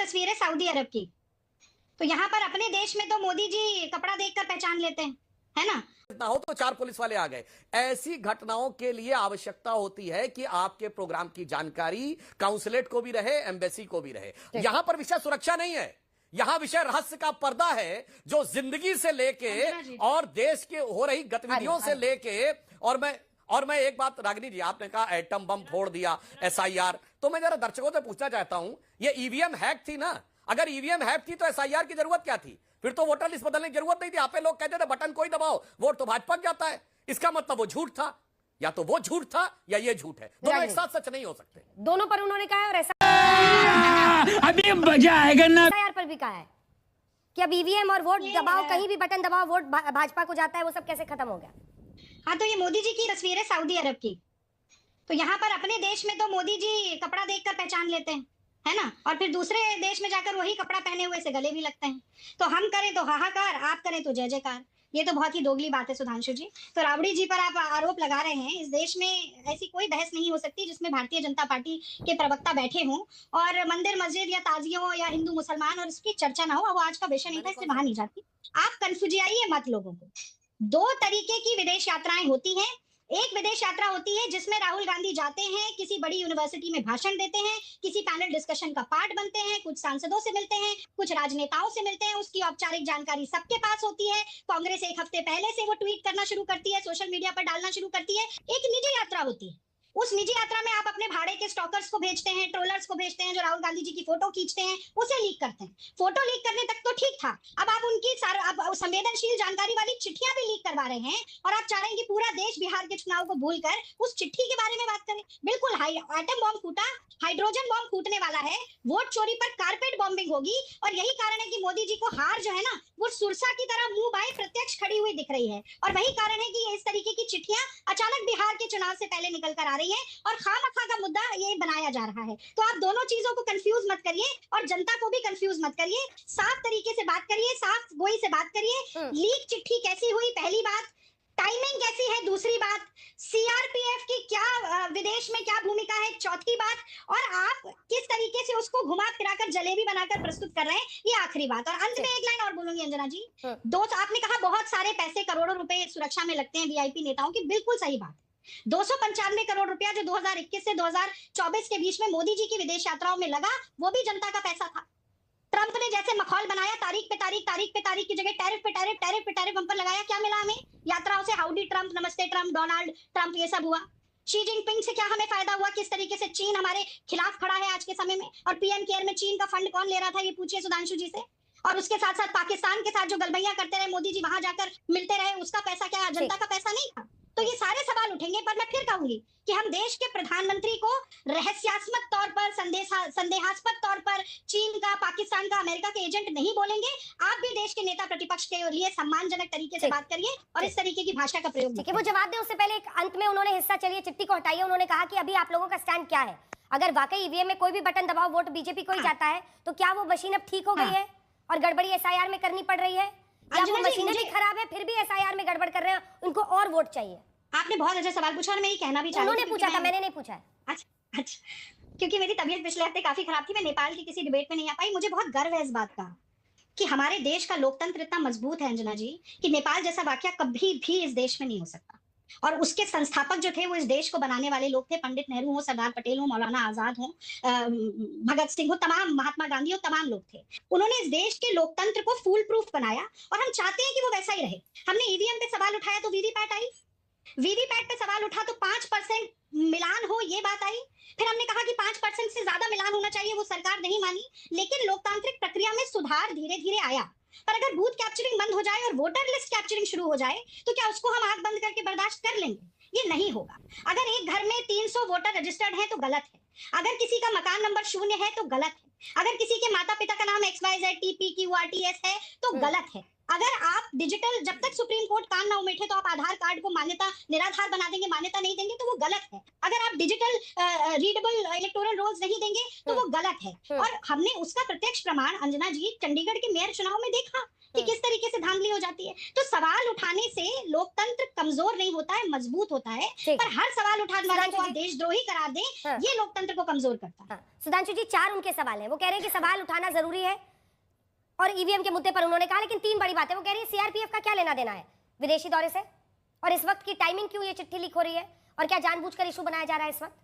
तस्वीर है सऊदी अरब की। तो यहाँ पर अपने देश में तो मोदी जी कपड़ा देखकर पहचान लेते हैं, है ना? ना हो तो 4 पुलिस वाले आ गए। ऐसी घटनाओं के लिए आवश्यकता होती है कि आपके प्रोग्राम की जानकारी काउंसलेट को भी रहे, एम्बेसी को भी रहे। यहां पर विषय सुरक्षा नहीं है, यहां विषय रहस्य का पर्दा है, जो जिंदगी से लेके और देश के हो रही गतिविधियों से लेके। और मैं एक बात, रागिनी जी, आपने कहा एटम बम फोड़ दिया, एसआईआर, तो मैं जरा दर्शकों से पूछना चाहता हूं, ये ईवीएम हैक थी ना? अगर ईवीएम हैक थी तो एसआईआर की जरूरत क्या थी? फिर तो वोटर लिस्ट बदलने की जरूरत नहीं थी। आप लोग कहते थे बटन कोई दबाओ वोट तो भाजपा जाता है। इसका मतलब वो झूठ था, या तो वो झूठ था या ये झूठ है। दोनों एक साथ सच नहीं हो सकते। दोनों पर उन्होंने कहा है, और ऐसा अभी मजा आएगा ना। एसआईआर पर भी कहा है कि अब ईवीएम और वोट दबाओ, कहीं भी बटन दबाओ वोट भाजपा को जाता है। वो सब कैसे खत्म हो गया? हाँ, तो ये मोदी जी की तस्वीर है सऊदी अरब की। तो यहाँ पर अपने देश में तो मोदी जी कपड़ा देखकर पहचान लेते हैं, है ना? और फिर दूसरे देश में जाकर वही कपड़ा पहने हुए से गले भी लगते हैं। तो हम करें तो हाहाकार, आप करें तो जय जयकार। ये तो बहुत ही दोगली बात है सुधांशु जी। तो राबड़ी जी पर आप आरोप लगा रहे हैं। इस देश में ऐसी कोई बहस नहीं हो सकती जिसमें भारतीय जनता पार्टी के प्रवक्ता बैठे हों और मंदिर मस्जिद या ताजियों या हिंदू मुसलमान और इसकी चर्चा ना हो। अब वो आज का विषय नहीं था, इसलिए वहां नहीं जाती। आप कंफ्यूजियाइए मत लोगों को। 2 तरीके की विदेश यात्राएं होती हैं। एक विदेश यात्रा होती है जिसमें राहुल गांधी जाते हैं, किसी बड़ी यूनिवर्सिटी में भाषण देते हैं, किसी पैनल डिस्कशन का पार्ट बनते हैं, कुछ सांसदों से मिलते हैं, कुछ राजनेताओं से मिलते हैं। उसकी औपचारिक जानकारी सबके पास होती है। कांग्रेस एक हफ्ते पहले से वो ट्वीट करना शुरू करती है, सोशल मीडिया पर डालना शुरू करती है। एक निजी यात्रा होती है। उस निजी यात्रा में आप अपने भाड़े के स्टॉकर्स को भेजते हैं, ट्रोलर्स को भेजते हैं जो राहुल गांधी जी की फोटो खींचते हैं, उसे लीक करते हैं। फोटो लीक करने तक तो ठीक था। अब आप उनकी संवेदनशील जानकारी वाली चिट्ठियां भी लीक करवा रहे हैं और आप चाह रहे हैं कि पूरा देश बिहार के चुनाव को भूलकर उस चिट्ठी के बारे में बात करें। बिल्कुल, एटम बॉम्ब फूटा, हाइड्रोजन बॉम्ब फूटने वाला है, वोट चोरी पर कारपेट बॉम्बिंग होगी। और यही कारण है कि मोदी जी को हार जो है ना, वो सुरसा की तरह मुंह बाएं प्रत्यक्ष खड़ी हुई दिख रही है। और वही कारण है कि इस तरीके की चिट्ठियां अचानक बिहार के चुनाव से पहले निकल कर आ रही है और खामखा का मुद्दा ये बनाया जा रहा है। तो आप दोनों चीजों को कंफ्यूज मत करिए और जनता को भी कंफ्यूज मत करिए। साफ तरीके से बात करिए, साफ गोई से बात करिए। लीक चिट्ठी कैसी हुई, पहली बात। टाइमिंग कैसी है, दूसरी बात। सीआरपीएफ की क्या विदेश में क्या भूमिका है, चौथी बात। और आप किस तरीके से उसको घुमा फिराकर जलेबी बनाकर प्रस्तुत कर रहे हैं, ये आखिरी बात। और अंत में एक लाइन और बोलूंगी अंजना जी। आपने कहा बहुत सारे पैसे, करोड़ों रुपए सुरक्षा में लगते हैं वीआईपी नेताओं की, बिल्कुल सही बात। 295 करोड़ रुपया जो 2021 से 2024 के बीच में मोदी जी की विदेश यात्राओं में लगा, वो भी जनता का पैसा था। ट्रंप ने जैसे मखौल बनाया, तारीख पे तारीख की जगह टैरिफ पे टैरिफ हम पर लगाया, क्या मिला हमें? यात्राओं से हाउडी ट्रंप, नमस्ते ट्रंप, डोनाल्ड ट्रंप, ये सब हुआ। शी जिनपिंग से क्या हमें फायदा हुआ? किस तरीके से चीन हमारे खिलाफ खड़ा है आज के समय में। और पीएम केयर में चीन का फंड कौन ले रहा था, ये पूछिए सुधांशु जी से। और उसके साथ साथ पाकिस्तान के साथ जो गलबैया करते रहे मोदी जी, वहां जाकर मिलते रहे, उसका पैसा क्या जनता का पैसा नहीं था? तो ये सारे सवाल उठेंगे। पर मैं फिर कहूंगी कि हम देश के प्रधानमंत्री को रहस्यात्मक तौर पर, संदेहास्पद तौर पर चीन का, पाकिस्तान का, अमेरिका के एजेंट नहीं बोलेंगे। आप भी देश के नेता प्रतिपक्ष के लिए सम्मानजनक तरीके से बात करिए और इस तरीके की भाषा का प्रयोग। ठीक है, वो जवाब दें उससे पहले एक अंत में उन्होंने हिस्सा, चलिए चिट्ठी को हटाइए। उन्होंने कहा कि अभी आप लोगों का स्टैंड क्या है? अगर वाकई ईवीएम में कोई भी बटन दबाओ वोट बीजेपी को ही जाता है, तो क्या वो मशीन अब ठीक हो गई है और गड़बड़ी एसआईआर में करनी पड़ रही है? या वो मशीनें भी खराब है, फिर भी एसआईआर में गड़बड़ कर रहे हैं, उनको और वोट चाहिए? आपने बहुत अच्छा सवाल पूछा और मैं ये कहना भी चाहती हूं। उन्होंने पूछा था, मैंने नहीं पूछा है। अच्छा, क्योंकि मेरी तबीयत पिछले हफ्ते काफी खराब थी, मैं नेपाल की किसी डिबेट में नहीं आ पाई। मुझे बहुत गर्व है इस बात का कि हमारे देश का लोकतंत्र इतना मजबूत है अंजना जी, कि नेपाल जैसा वाकया कभी भी इस देश में नहीं हो सकता। और उसके संस्थापक जो थे वो इस देश को बनाने वाले लोग थे। पंडित नेहरू हो, सरदार पटेल हो, मौलाना आजाद हो, भगत सिंह हो, तमाम, महात्मा गांधी हो, तमाम लोग थे। उन्होंने इस देश के लोकतंत्र को फूल प्रूफ बनाया और हम चाहते हैं कि वो वैसा ही रहे। हमने ईवीएम पे सवाल उठाया तो वीवीपैट आई, वीवीपैट पे सवाल उठा तो 5% मिलान हो, ये बात आई। फिर हमने कहा कि 5% से ज्यादा मिलान होना चाहिए, वो सरकार नहीं मानी। लेकिन लोकतांत्रिक प्रक्रिया में सुधार धीरे धीरे आया। पर अगर बूथ कैप्चरिंग बंद हो जाए और वोटर लिस्ट कैप्चरिंग शुरू हो जाए, तो क्या उसको हम आंख बंद करके बर्दाश्त कर लेंगे? ये नहीं होगा। अगर एक घर में 300 वोटर रजिस्टर्ड है तो गलत है। अगर किसी का मकान नंबर 0 है तो गलत है। अगर किसी के माता पिता का नाम XYZ TPQRTS है तो गलत है। अगर आप डिजिटल, जब तक सुप्रीम कोर्ट कान ना उमेठे तो आप आधार कार्ड को मान्यता निराधार बना देंगे, मान्यता नहीं देंगे तो वो गलत है। अगर आप डिजिटल रीडेबल इलेक्टोरल रोल्स नहीं देंगे तो वो गलत है। और हमने उसका प्रत्यक्ष प्रमाण अंजना जी चंडीगढ़ के मेयर चुनाव में देखा। कि किस तरीके से धांधली हो जाती है। तो सवाल उठाने से लोकतंत्र कमजोर नहीं होता है, मजबूत होता है। ठीक। पर हर सवाल उठाने वाले को सुधांशु आप जी। देशद्रोही करार दें, हाँ। ये लोकतंत्र को कमजोर करता है। हाँ, सुधांशु जी 4 उनके सवाल हैं। वो कह रहे हैं कि सवाल उठाना जरूरी है और ईवीएम के मुद्दे पर उन्होंने कहा, लेकिन 3 बड़ी बातें। वो कह रही है सीआरपीएफ का क्या लेना देना है विदेशी दौरे से, और इस वक्त की टाइमिंग क्यों ये चिट्ठी लीक हो रही है, और क्या जानबूझकर इशू बनाया जा रहा है इस वक्त?